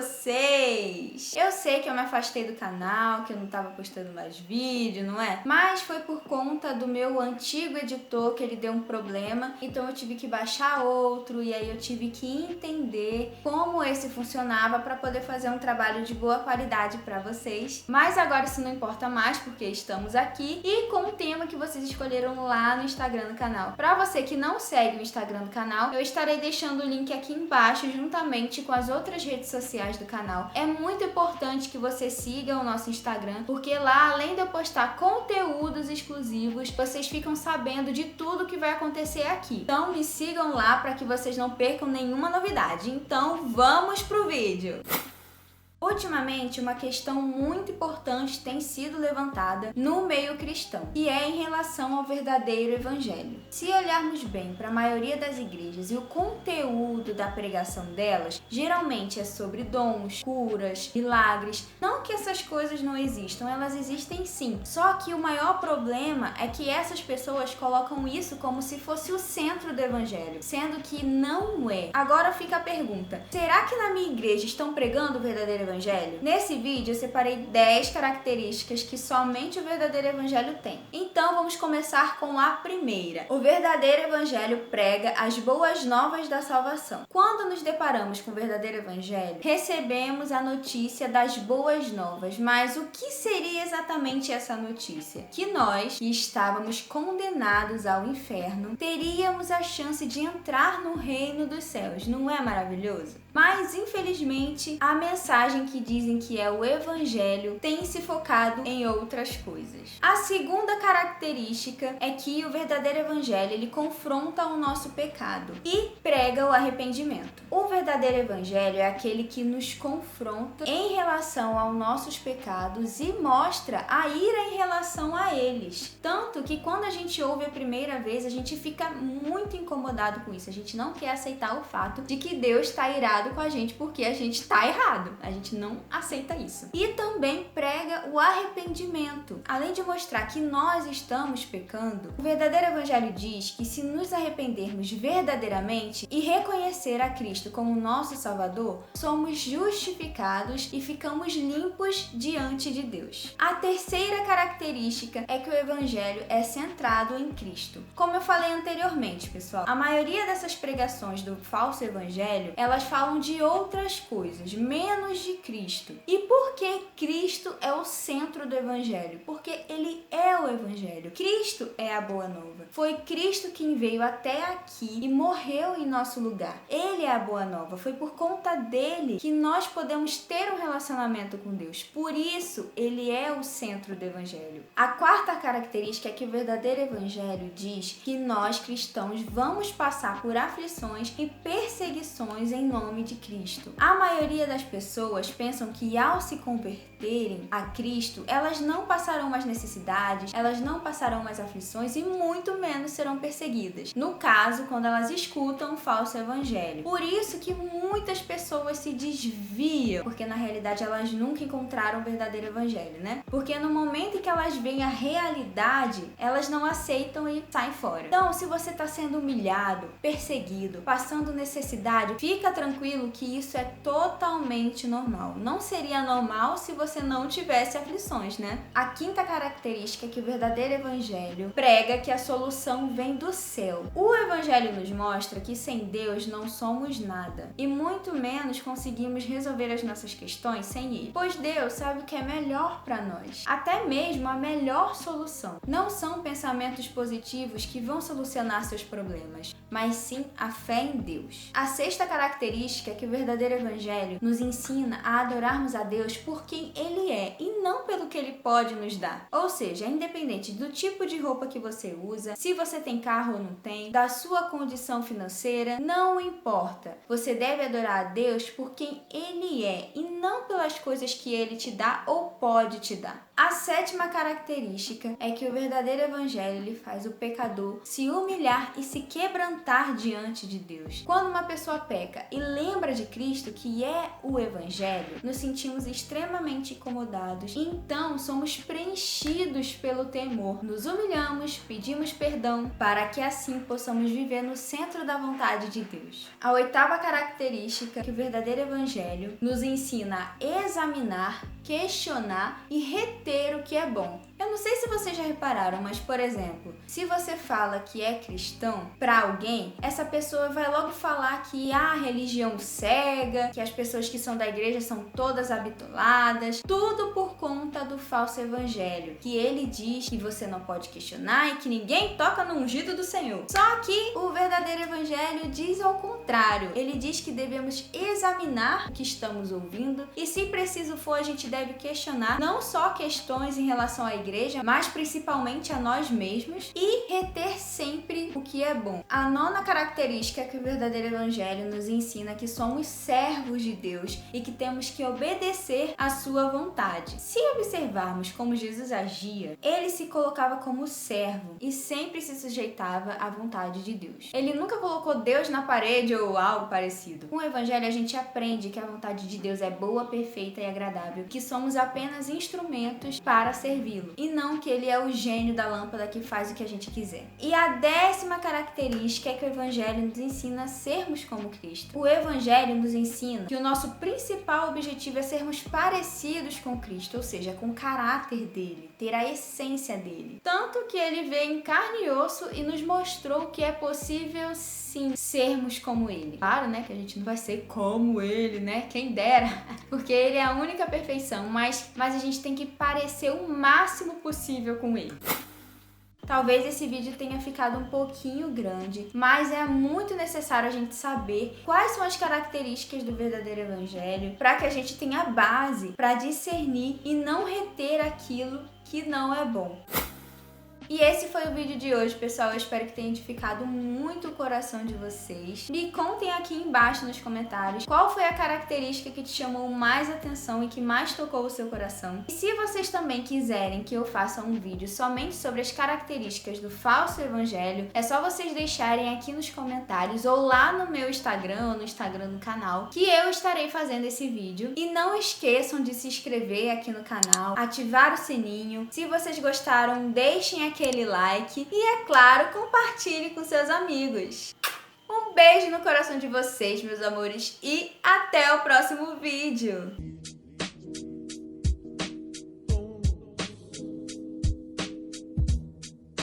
vocês? Eu sei que eu me afastei do canal, que eu não tava postando mais vídeo, não é? Mas foi por conta do meu antigo editor que ele deu um problema, então eu tive que baixar outro e aí eu tive que entender como esse funcionava para poder fazer um trabalho de boa qualidade para vocês. Mas agora isso não importa mais porque estamos aqui e com o tema que vocês escolheram lá no Instagram do canal. Para você que não segue o Instagram do canal, eu estarei deixando o link aqui embaixo juntamente com as outras redes sociais do canal. É muito importante que você siga o nosso Instagram, porque lá, além de eu postar conteúdos exclusivos, vocês ficam sabendo de tudo que vai acontecer aqui. Então me sigam lá para que vocês não percam nenhuma novidade. Então vamos pro vídeo! Ultimamente, uma questão muito importante tem sido levantada no meio cristão, que é em relação ao verdadeiro evangelho. Se olharmos bem para a maioria das igrejas e o conteúdo da pregação delas, geralmente é sobre dons, curas, milagres. Não que essas coisas não existam, elas existem sim. Só que o maior problema é que essas pessoas colocam isso como se fosse o centro do evangelho, sendo que não é. Agora fica a pergunta: será que na minha igreja estão pregando o verdadeiro evangelho? Nesse vídeo eu separei 10 características que somente o verdadeiro evangelho tem. Então vamos começar com a primeira. O verdadeiro evangelho prega as boas novas da salvação. Quando nos deparamos com o verdadeiro evangelho, recebemos a notícia das boas novas. Mas o que seria exatamente essa notícia? Que nós, que estávamos condenados ao inferno, teríamos a chance de entrar no reino dos céus. Não é maravilhoso? Mas, infelizmente, a mensagem que dizem que é o evangelho tem se focado em outras coisas. A segunda característica é que o verdadeiro evangelho, ele confronta o nosso pecado e prega o arrependimento. O verdadeiro evangelho é aquele que nos confronta em relação aos nossos pecados e mostra a ira em relação a eles. Tanto que quando a gente ouve a primeira vez, a gente fica muito incomodado com isso. A gente não quer aceitar o fato de que Deus está irado com a gente porque a gente está errado. A gente não aceita isso. E também prega o arrependimento. Além de mostrar que nós estamos pecando, o verdadeiro evangelho diz que se nos arrependermos verdadeiramente e reconhecer a Cristo como nosso Salvador, somos justificados e ficamos limpos diante de Deus. A terceira característica é que o evangelho é centrado em Cristo. Como eu falei anteriormente, pessoal, a maioria dessas pregações do falso evangelho, elas falam de outras coisas, menos de Cristo. E por que Cristo é o centro do evangelho? Porque ele é o evangelho. Cristo é a boa nova. Foi Cristo quem veio até aqui e morreu em nosso lugar. Ele é a boa nova. Foi por conta dele que nós podemos ter um relacionamento com Deus. Por isso, ele é o centro do evangelho. A quarta característica é que o verdadeiro evangelho diz que nós cristãos vamos passar por aflições e perseguições em nome de Cristo. A maioria das pessoas pensam que ao se converterem a Cristo, elas não passarão mais necessidades, elas não passarão mais aflições e muito menos serão perseguidas. No caso, quando elas escutam o falso evangelho. Por isso que muitas pessoas se desviam, porque na realidade elas nunca encontraram o verdadeiro evangelho, né? Porque no momento em que elas veem a realidade, elas não aceitam e saem fora. Então, se você está sendo humilhado, perseguido, passando necessidade, fica tranquilo que isso é totalmente normal. Não seria normal se você não tivesse aflições, né? A quinta característica é que o verdadeiro evangelho prega que a solução vem do céu. O evangelho nos mostra que sem Deus não somos nada e muito menos conseguimos resolver as nossas questões sem Ele, pois Deus sabe o que é melhor para nós, até mesmo a melhor solução. Não são pensamentos positivos que vão solucionar seus problemas, mas sim a fé em Deus. A sexta característica é que o verdadeiro evangelho nos ensina a adorarmos a Deus por quem Ele é e não pelo que Ele pode nos dar. Ou seja, independente do tipo de roupa que você usa, se você tem carro ou não tem, da sua condição financeira, não importa. Você deve adorar a Deus por quem Ele é e não pelas coisas que Ele te dá ou pode te dar. A sétima característica é que o verdadeiro evangelho ele faz o pecador se humilhar e se quebrantar diante de Deus. Quando uma pessoa peca e lembra de Cristo, que é o evangelho, nos sentimos extremamente incomodados, então somos preenchidos pelo temor. Nos humilhamos, pedimos perdão, para que assim possamos viver no centro da vontade de Deus. A oitava característica é que o verdadeiro evangelho nos ensina a examinar, questionar e reter o que é bom. Eu não sei se vocês já repararam, mas, por exemplo, se você fala que é cristão para alguém, essa pessoa vai logo falar que a religião cega, que as pessoas que são da igreja são todas habitoladas, tudo por conta do falso evangelho, que ele diz que você não pode questionar e que ninguém toca no ungido do Senhor. Só que o verdadeiro evangelho diz ao contrário. Ele diz que devemos examinar o que estamos ouvindo e, se preciso for, a gente deve questionar não só questões em relação à igreja, mas principalmente a nós mesmos e reter sempre o que é bom. A nona característica é que o verdadeiro evangelho nos ensina que somos servos de Deus e que temos que obedecer à sua vontade. Se observarmos como Jesus agia, ele se colocava como servo e sempre se sujeitava à vontade de Deus. Ele nunca colocou Deus na parede ou algo parecido. Com o evangelho a gente aprende que a vontade de Deus é boa, perfeita e agradável, que somos apenas instrumentos para servi-lo e não que ele é o gênio da lâmpada que faz o que a gente quiser. E a décima característica é que o evangelho nos ensina a sermos como Cristo. O evangelho nos ensina que o nosso principal objetivo é sermos parecidos com Cristo, ou seja, com o caráter dele, ter a essência dele. Tanto que ele veio em carne e osso e nos mostrou que é possível sim sermos como ele. Claro, né, que a gente não vai ser como ele, né? Quem dera, porque ele é a única perfeição, mas a gente tem que parecer o máximo possível com ele. Talvez esse vídeo tenha ficado um pouquinho grande, mas é muito necessário a gente saber quais são as características do verdadeiro evangelho para que a gente tenha a base para discernir e não reter aquilo que não é bom. E esse foi o vídeo de hoje, pessoal. Eu espero que tenha edificado muito o coração de vocês. Me contem aqui embaixo nos comentários qual foi a característica que te chamou mais atenção e que mais tocou o seu coração. E se vocês também quiserem que eu faça um vídeo somente sobre as características do falso evangelho, é só vocês deixarem aqui nos comentários ou lá no meu Instagram ou no Instagram do canal, que eu estarei fazendo esse vídeo. E não esqueçam de se inscrever aqui no canal, ativar o sininho. Se vocês gostaram, deixem aquele like e, é claro, compartilhe com seus amigos. Um beijo no coração de vocês, meus amores, e até o próximo vídeo!